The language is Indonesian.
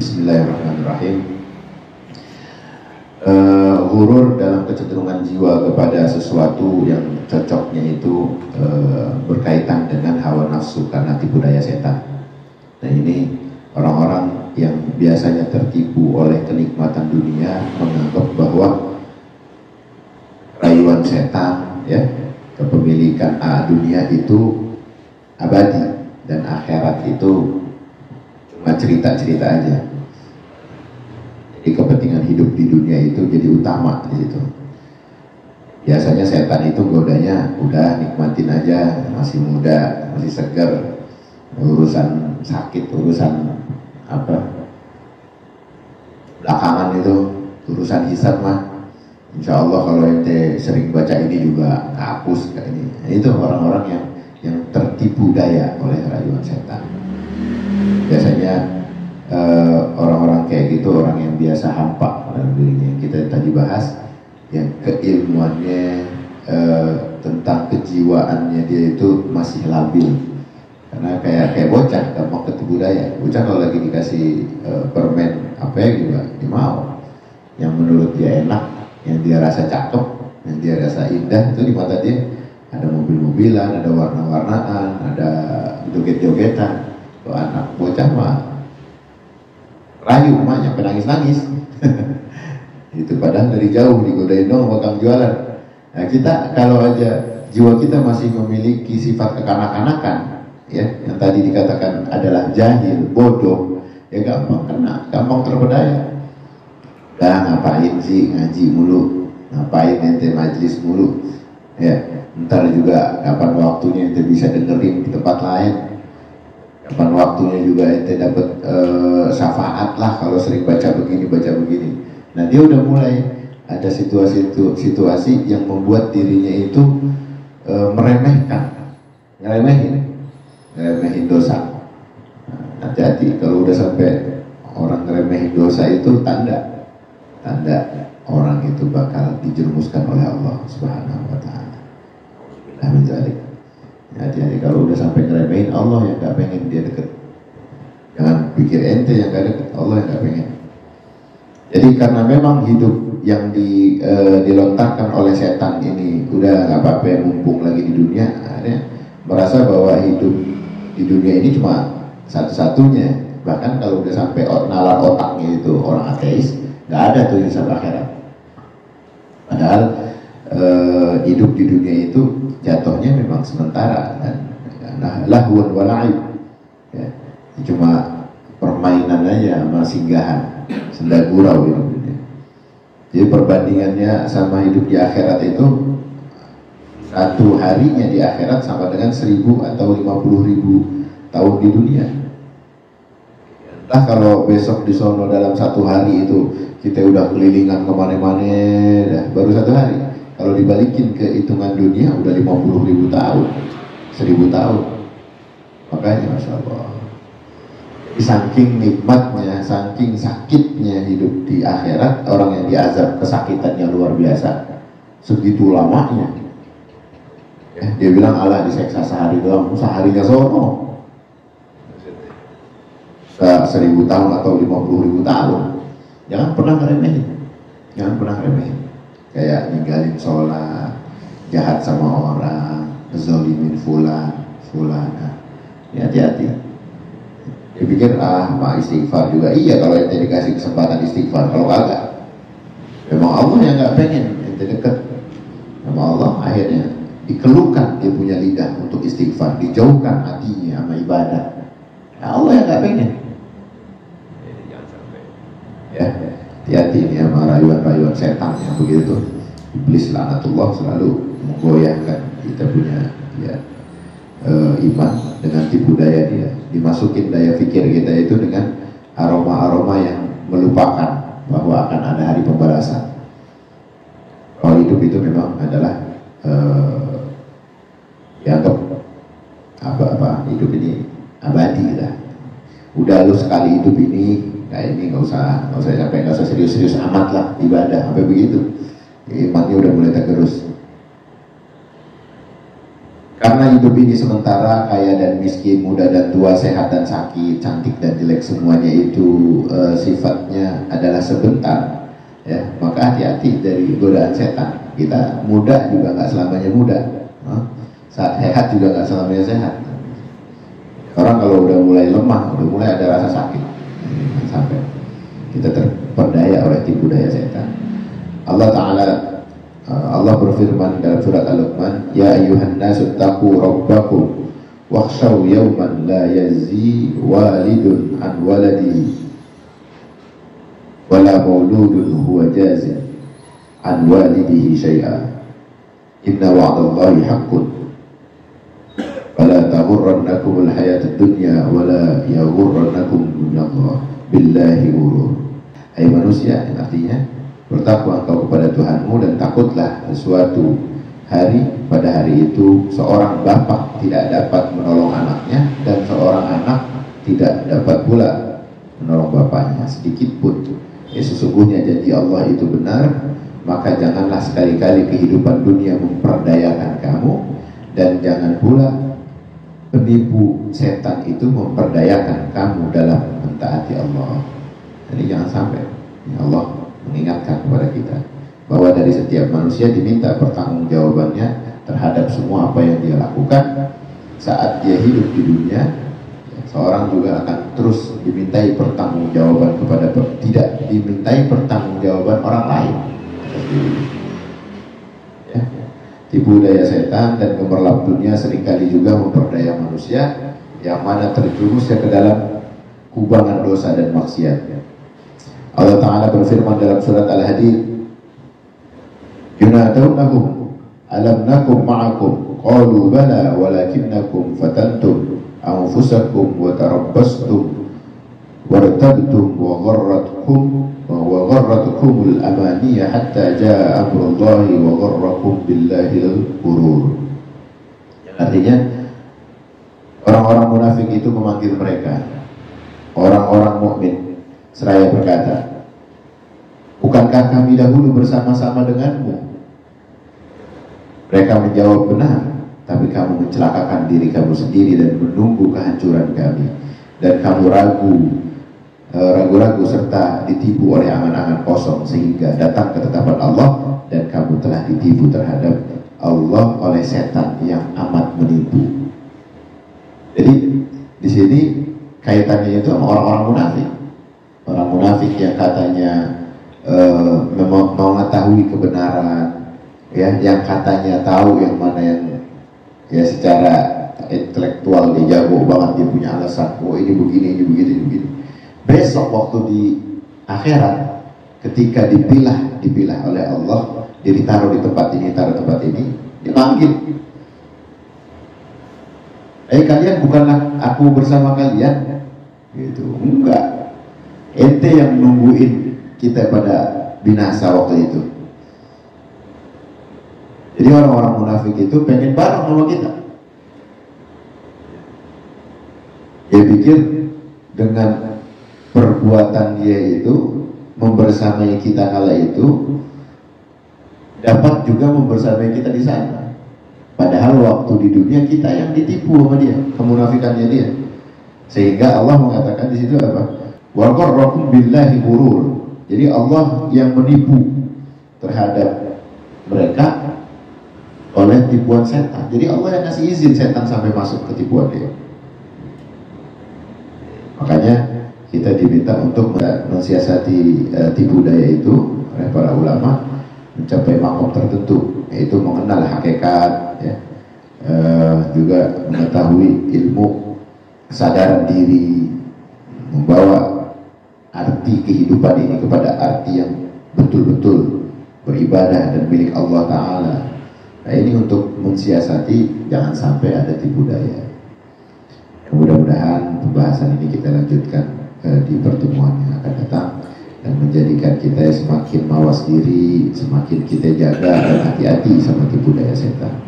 Bismillahirrahmanirrahim. Ghurur dalam kecenderungan jiwa kepada sesuatu yang cocoknya itu berkaitan dengan hawa nafsu karena tipu daya setan. Nah, ini orang-orang yang biasanya tertipu oleh kenikmatan dunia menganggap bahwa rayuan setan, ya, kepemilikan dunia itu abadi dan akhirat itu cuma cerita-cerita aja. Jadi kepentingan hidup di dunia itu jadi utama di situ. Biasanya setan itu godanya udah nikmatin aja, masih muda, masih segar, urusan sakit, urusan apa belakangan itu, urusan hisab mah insya Allah kalau ente sering baca ini juga hapus kayak ini. Nah, itu orang-orang yang tertipu daya oleh rayuan setan. Biasanya orang-orang kayak gitu orang yang biasa hampa dalam dirinya. Kita tadi bahas yang keilmuannya tentang kejiwaannya dia itu masih labil, karena kayak bocah gampang ketipu daya. Bocah kalau lagi dikasih permen apa ya juga dia mau, yang menurut dia enak, yang dia rasa cakep, yang dia rasa indah, itu di mata dia ada mobil-mobilan, ada warna-warnaan, ada joget-jogetan. Kalau anak bocah mah rayu emaknya penangis-nangis. Itu padahal dari jauh digodain dong bakal jualan. Nah, kita kalau aja jiwa kita masih memiliki sifat kekanak-kanakan, ya, yang tadi dikatakan adalah jahil, bodoh, ya gampang kena, gampang terpedaya. Dah ngapain sih ngaji mulu, ngapain ente majlis mulu, ya, ntar juga kapan waktunya ente bisa dengerin di tempat lain. Kapan waktunya juga ente dapat syafaat lah kalau sering baca begini. Nah, dia udah mulai ada situasi yang membuat dirinya itu ngeremehin dosa. Nah, hati-hati kalau udah sampai orang ngeremehin dosa itu tanda orang itu bakal dijerumuskan oleh Allah Subhanahu wa taala. Amin. Hati-hati kalau udah sampai ngeremehin, Allah yang gak pengen dia deket. Jangan pikir ente yang gak deket, Allah yang gak pengen. Jadi karena memang hidup yang dilontarkan oleh setan ini udah gak apa-apa, mumpung lagi di dunia, merasa bahwa hidup di dunia ini cuma satu-satunya. Bahkan kalau udah sampai nalar otaknya itu orang ateis, gak ada tuh hisab akhirat. Padahal hidup di dunia itu jatuhnya memang sementara, dan lahwun wa la'ib, ya, cuma permainan aja sama singgahan, senda gurau hidup ini. Jadi perbandingannya sama hidup di akhirat itu, satu harinya di akhirat sama dengan 1000 atau 50.000 tahun di dunia. Entah kalau besok di sono dalam satu hari itu kita udah kelilingan kemana-mana, baru satu hari. Kalau dibalikin ke hitungan dunia udah 50.000 tahun, 1000 tahun. Makanya Masya Allah, saking nikmatnya, saking sakitnya hidup di akhirat, orang yang diazab kesakitannya luar biasa, segitu lamanya, ya, dia bilang Allah diseksa sehari doang, seharinya sono 1000 tahun atau 50.000 tahun. Jangan pernah ngeremehin. Kayak ninggalin sholat, jahat sama orang, zolimin fulana. Ya, hati-hati. Dia pikir mah istighfar juga. Iya kalau ente dikasih kesempatan istighfar. Kalau kagak, memang Allah yang nggak pengen ente deket sama Allah, akhirnya dikeluhkan dia punya lidah untuk istighfar, dijauhkan hatinya sama ibadah. Nah, Allah yang nggak pengen. Jangan sampai. Ya. Hati-hati ini sama rayuan-rayuan setan yang begitu. Iblis laknatullah selalu menggoyahkan kita punya iman dengan tipu daya dia. Dimasukin daya pikir kita itu dengan aroma-aroma yang melupakan bahwa akan ada hari pembalasan. Kalau hidup itu memang adalah dianggap apa hidup ini abadi lah. Udah lu sekali hidup ini, kayak ini nggak usah serius-serius amat lah ibadah, sampai begitu. imannya udah mulai tergerus. Karena hidup ini sementara, kaya dan miskin, muda dan tua, sehat dan sakit, cantik dan jelek, semuanya itu sifatnya adalah sebentar, ya. Maka hati-hati dari godaan setan. Kita muda juga nggak selamanya muda, saat sehat juga nggak selamanya sehat. Orang kalau udah mulai lemah, udah mulai ada rasa sakit, sampai kita terperdaya oleh tipu daya setan. Allah berfirman dalam surat Al-Luqman, ya ayyuhan nasu taqu rabbakum wakhshaw yawman la yajzi walidun an waladi wala mauludun huwa jazin an walidihi syai'a inna wa'dallahi haqqun wala taghurrannakumul hayatud dunya wala yaghurrannakum billahi ghurur. Hai manusia, yang artinya bertakwa engkau kepada Tuhanmu dan takutlah suatu hari, pada hari itu seorang bapak tidak dapat menolong anaknya dan seorang anak tidak dapat pula menolong bapaknya sedikit pun. Sesungguhnya janji Allah itu benar, maka janganlah sekali-kali kehidupan dunia memperdayakan kamu, dan jangan pula penipu setan itu memperdayakan kamu dalam mentaati Allah. Jadi jangan sampai. Allah mengingatkan kepada kita bahwa dari setiap manusia diminta pertanggungjawabannya terhadap semua apa yang dia lakukan saat dia hidup di dunia. Seorang juga akan terus dimintai pertanggungjawaban tidak dimintai pertanggungjawaban orang lain. Ya. Tipu daya setan dan gemerlap dunia seringkali juga memperdaya manusia yang mana terjerumusnya ke dalam kubangan dosa dan maksiat. Allah Ta'ala berfirman dalam surat Al-Hadid, yunadawnahum alam nakum ma'akum qalu bala walakinnakum fatantum anfusakum wa tarabbastum wartabtum wa gharratkumul amaniyah hatta jaa amrullahi wa gharrakum billahil ghurur. Artinya orang-orang munafik itu memanggil mereka orang-orang mukmin seraya berkata, bukankah kami dahulu bersama-sama denganmu? Mereka menjawab, benar, tapi kamu mencelakakan diri kamu sendiri dan menunggu kehancuran kami, dan kamu ragu-ragu serta ditipu oleh angan-angan kosong sehingga datang ketetapan Allah, dan kamu telah ditipu terhadap Allah oleh setan yang amat menipu. Jadi di sini kaitannya itu sama orang-orang munafik. Orang munafik yang katanya mengetahui kebenaran, ya, yang katanya tahu yang mana yang ya secara intelektual dia jago banget, dia punya alasan, oh ini begini, ini begini, ini begini. Besok waktu di akhirat, ketika dipilah oleh Allah, dia ditaruh di tempat ini, taruh tempat ini, dipanggil. Kalian bukanlah aku bersama kalian? Gitu. Enggak. Ente yang nungguin kita pada binasa waktu itu. Jadi orang-orang munafik itu pengen bareng sama kita. Dia pikir dengan perbuatan dia itu membersamai kita kala itu dapat juga membersamai kita di sana. Padahal waktu di dunia kita yang ditipu sama dia, kemunafikannya dia. Sehingga Allah mengatakan di situ apa? Wa gharrakum billahi ghurur. Jadi Allah yang menipu terhadap mereka oleh tipuan setan. Jadi Allah yang kasih izin setan sampai masuk ke tipuan dia. Makanya kita diminta untuk mensiasati tipu daya itu oleh para ulama, mencapai makom tertentu, yaitu mengenal hakikat, ya, juga mengetahui ilmu, kesadaran diri, membawa arti kehidupan ini kepada arti yang betul-betul beribadah dan milik Allah Ta'ala. Nah ini untuk mensiasati jangan sampai ada tipu daya. Mudah-mudahan pembahasan ini kita lanjutkan di pertemuan yang akan datang dan menjadikan kita semakin mawas diri, semakin kita jaga dan hati-hati sama tipu daya setan.